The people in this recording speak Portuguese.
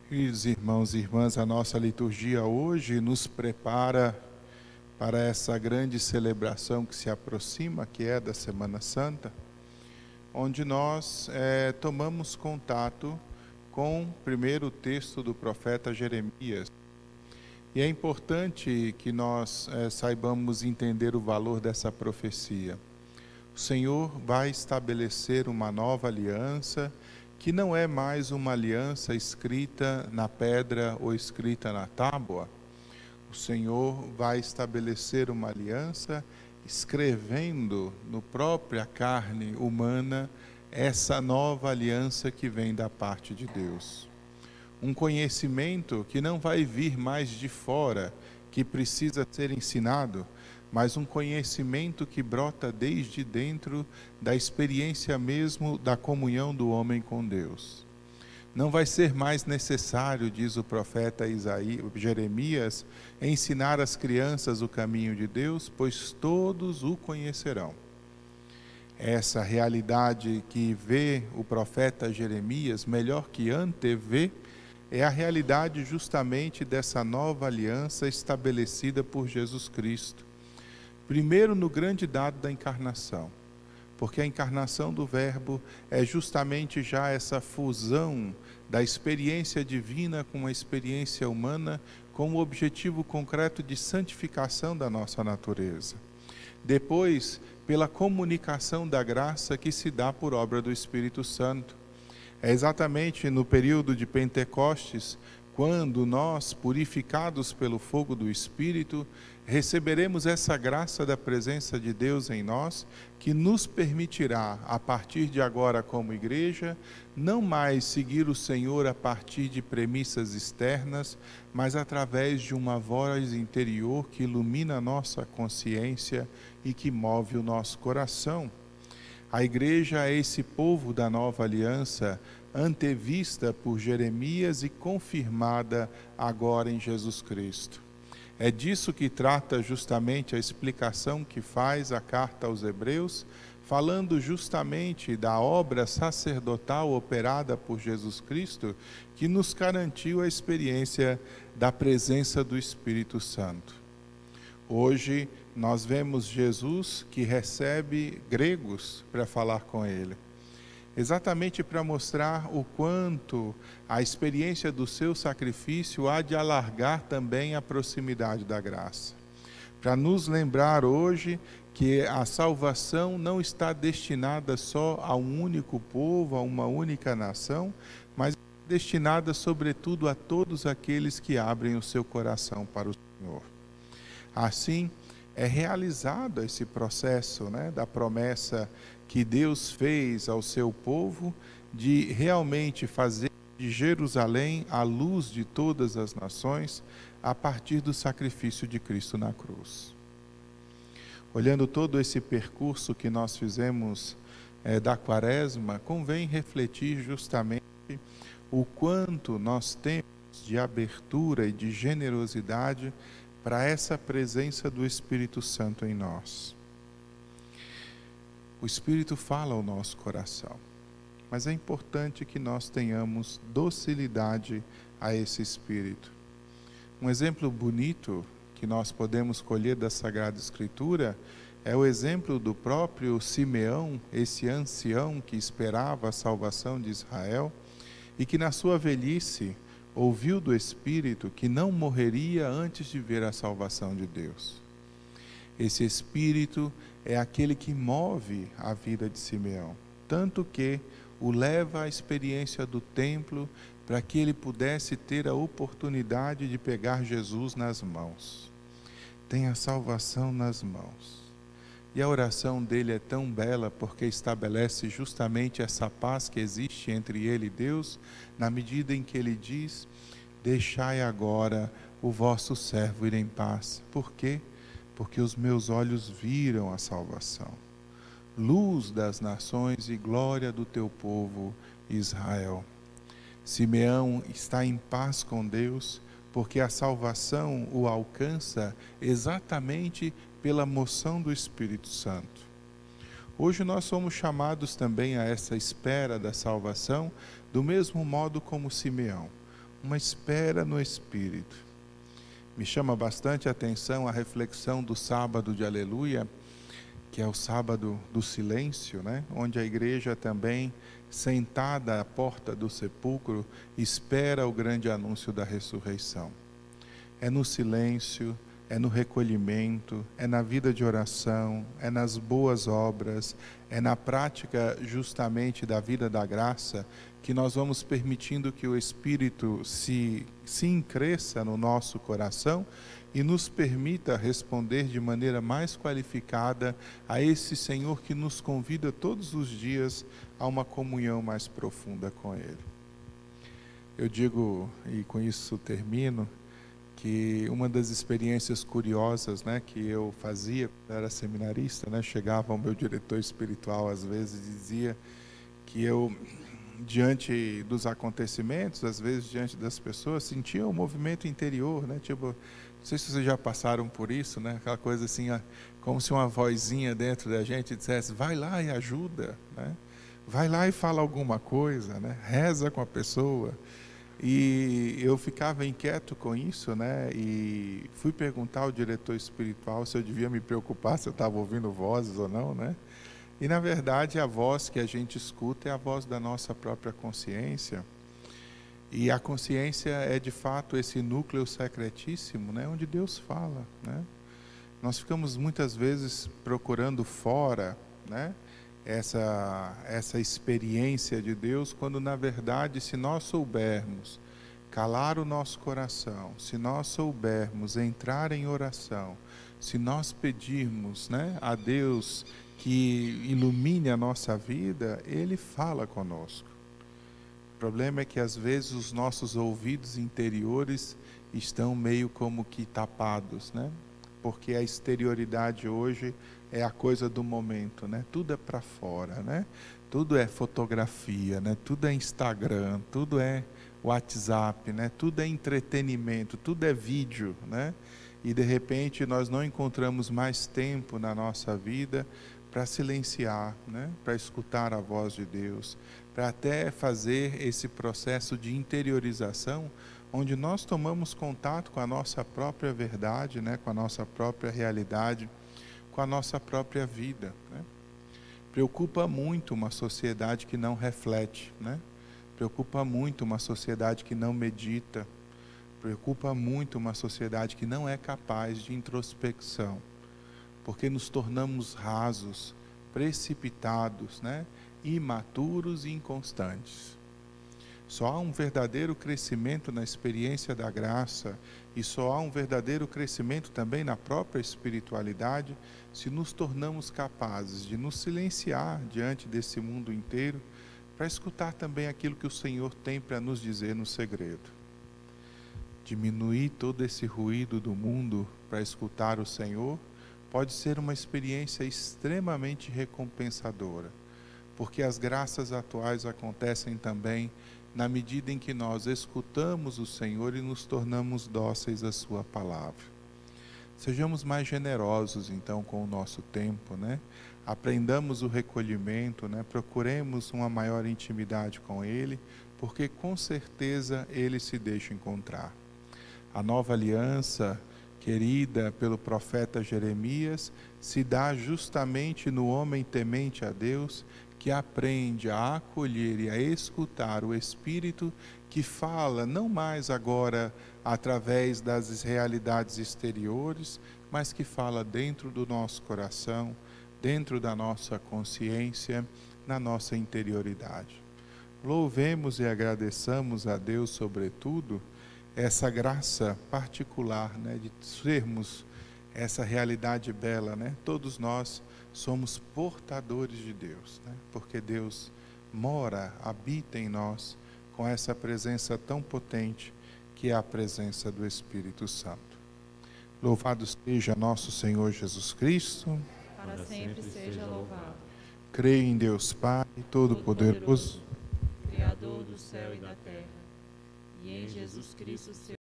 Queridos irmãos e irmãs, a nossa liturgia hoje nos prepara para essa grande celebração que se aproxima, que é da Semana Santa, onde nós tomamos contato com primeiro o texto do profeta Jeremias. E é importante que nós saibamos entender o valor dessa profecia. O Senhor vai estabelecer uma nova aliança, que não é mais uma aliança escrita na pedra ou escrita na tábua. O Senhor vai estabelecer uma aliança escrevendo no própria carne humana essa nova aliança que vem da parte de Deus. Um conhecimento que não vai vir mais de fora, que precisa ser ensinado, mas um conhecimento que brota desde dentro da experiência mesmo da comunhão do homem com Deus. Não vai ser mais necessário, diz o profeta Jeremias, ensinar às crianças o caminho de Deus, pois todos o conhecerão. Essa realidade que vê o profeta Jeremias, melhor que antevê, é a realidade justamente dessa nova aliança estabelecida por Jesus Cristo. Primeiro no grande dado da encarnação, porque a encarnação do Verbo é justamente já essa fusão da experiência divina com a experiência humana, com o objetivo concreto de santificação da nossa natureza. Depois, pela comunicação da graça que se dá por obra do Espírito Santo. É exatamente no período de Pentecostes, quando nós, purificados pelo fogo do Espírito, receberemos essa graça da presença de Deus em nós, que nos permitirá, a partir de agora como igreja, não mais seguir o Senhor a partir de premissas externas, mas através de uma voz interior que ilumina a nossa consciência e que move o nosso coração. A igreja é esse povo da nova aliança, antevista por Jeremias e confirmada agora em Jesus Cristo. É disso que trata justamente a explicação que faz a carta aos Hebreus, falando justamente da obra sacerdotal operada por Jesus Cristo, que nos garantiu a experiência da presença do Espírito Santo. Hoje nós vemos Jesus que recebe gregos para falar com ele. Exatamente para mostrar o quanto a experiência do seu sacrifício há de alargar também a proximidade da graça. Para nos lembrar hoje que a salvação não está destinada só a um único povo, a uma única nação, mas destinada sobretudo a todos aqueles que abrem o seu coração para o Senhor. Assim, é realizado esse processo, da promessa que Deus fez ao seu povo de realmente fazer de Jerusalém a luz de todas as nações a partir do sacrifício de Cristo na cruz. Olhando todo esse percurso que nós fizemos da Quaresma, convém refletir justamente o quanto nós temos de abertura e de generosidade para essa presença do Espírito Santo em nós. O Espírito fala ao nosso coração, mas é importante que nós tenhamos docilidade a esse Espírito. Um exemplo bonito que nós podemos colher da Sagrada Escritura é o exemplo do próprio Simeão, esse ancião que esperava a salvação de Israel e que na sua velhice ouviu do Espírito que não morreria antes de ver a salvação de Deus. Esse Espírito é aquele que move a vida de Simeão, tanto que o leva à experiência do templo para que ele pudesse ter a oportunidade de pegar Jesus nas mãos. Tem a salvação nas mãos. E a oração dele é tão bela porque estabelece justamente essa paz que existe entre ele e Deus, na medida em que ele diz: deixai agora o vosso servo ir em paz. Por quê? Porque os meus olhos viram a salvação, luz das nações e glória do teu povo Israel. Simeão está em paz com Deus, porque a salvação o alcança exatamente pela moção do Espírito Santo. Hoje nós somos chamados também a essa espera da salvação, do mesmo modo como Simeão. uma espera no Espírito. Me chama bastante a atenção a reflexão do sábado de Aleluia, que é o sábado do silêncio, né? Onde a igreja também, sentada à porta do sepulcro, espera o grande anúncio da ressurreição. É no silêncio, é no recolhimento, é na vida de oração, é nas boas obras, é na prática justamente da vida da graça, que nós vamos permitindo que o Espírito se cresça no nosso coração e nos permita responder de maneira mais qualificada a esse Senhor que nos convida todos os dias a uma comunhão mais profunda com Ele. Eu digo, e com isso termino, que uma das experiências curiosas, né, que eu fazia quando era seminarista, né, chegava o meu diretor espiritual às vezes e dizia que eu, diante dos acontecimentos, às vezes diante das pessoas, sentia um movimento interior, né, tipo, não sei se vocês já passaram por isso, né, aquela coisa assim, como se uma vozinha dentro da gente dissesse, vai lá e ajuda, né, vai lá e fala alguma coisa, né, reza com a pessoa. E eu ficava inquieto com isso, né? E fui perguntar ao diretor espiritual se eu devia me preocupar se eu estava ouvindo vozes ou não, né? E na verdade a voz que a gente escuta é a voz da nossa própria consciência. E a consciência é de fato esse núcleo secretíssimo, né? Onde Deus fala, né? Nós ficamos muitas vezes procurando fora, né? Essa experiência de Deus, quando na verdade, se nós soubermos calar o nosso coração, se nós soubermos entrar em oração, se nós pedirmos, né, a Deus que ilumine a nossa vida, Ele fala conosco. O problema é que às vezes os nossos ouvidos interiores estão meio como que tapados, né? Porque a exterioridade hoje é a coisa do momento, né? Tudo é para fora, né? Tudo é fotografia, né? Tudo é Instagram, tudo é WhatsApp, né? Tudo é entretenimento, tudo é vídeo, né? E de repente nós não encontramos mais tempo na nossa vida para silenciar, né? Para escutar a voz de Deus, para até fazer esse processo de interiorização, onde nós tomamos contato com a nossa própria verdade, né? Com a nossa própria realidade, com a nossa própria vida, né? Preocupa muito uma sociedade que não reflete, né? Preocupa muito uma sociedade que não medita, preocupa muito uma sociedade que não é capaz de introspecção, porque nos tornamos rasos, precipitados, né? Imaturos e inconstantes. Só há um verdadeiro crescimento na experiência da graça e só há um verdadeiro crescimento também na própria espiritualidade se nos tornamos capazes de nos silenciar diante desse mundo inteiro para escutar também aquilo que o Senhor tem para nos dizer no segredo. Diminuir todo esse ruído do mundo para escutar o Senhor pode ser uma experiência extremamente recompensadora, porque as graças atuais acontecem também na medida em que nós escutamos o Senhor e nos tornamos dóceis à sua palavra. Sejamos mais generosos, então, com o nosso tempo, né? Aprendamos o recolhimento, né? Procuremos uma maior intimidade com Ele, porque com certeza Ele se deixa encontrar. A nova aliança, querida pelo profeta Jeremias, se dá justamente no homem temente a Deus, que aprende a acolher e a escutar o Espírito que fala não mais agora através das realidades exteriores, mas que fala dentro do nosso coração, dentro da nossa consciência, na nossa interioridade. Louvemos e agradeçamos a Deus, sobretudo, essa graça particular, né, de sermos essa realidade bela, né? Todos nós somos portadores de Deus, né? Porque Deus mora, habita em nós com essa presença tão potente que é a presença do Espírito Santo. Louvado seja nosso Senhor Jesus Cristo. Para sempre seja louvado. Creio em Deus Pai, Todo-Poderoso, Criador do céu e da terra, e em Jesus Cristo, seu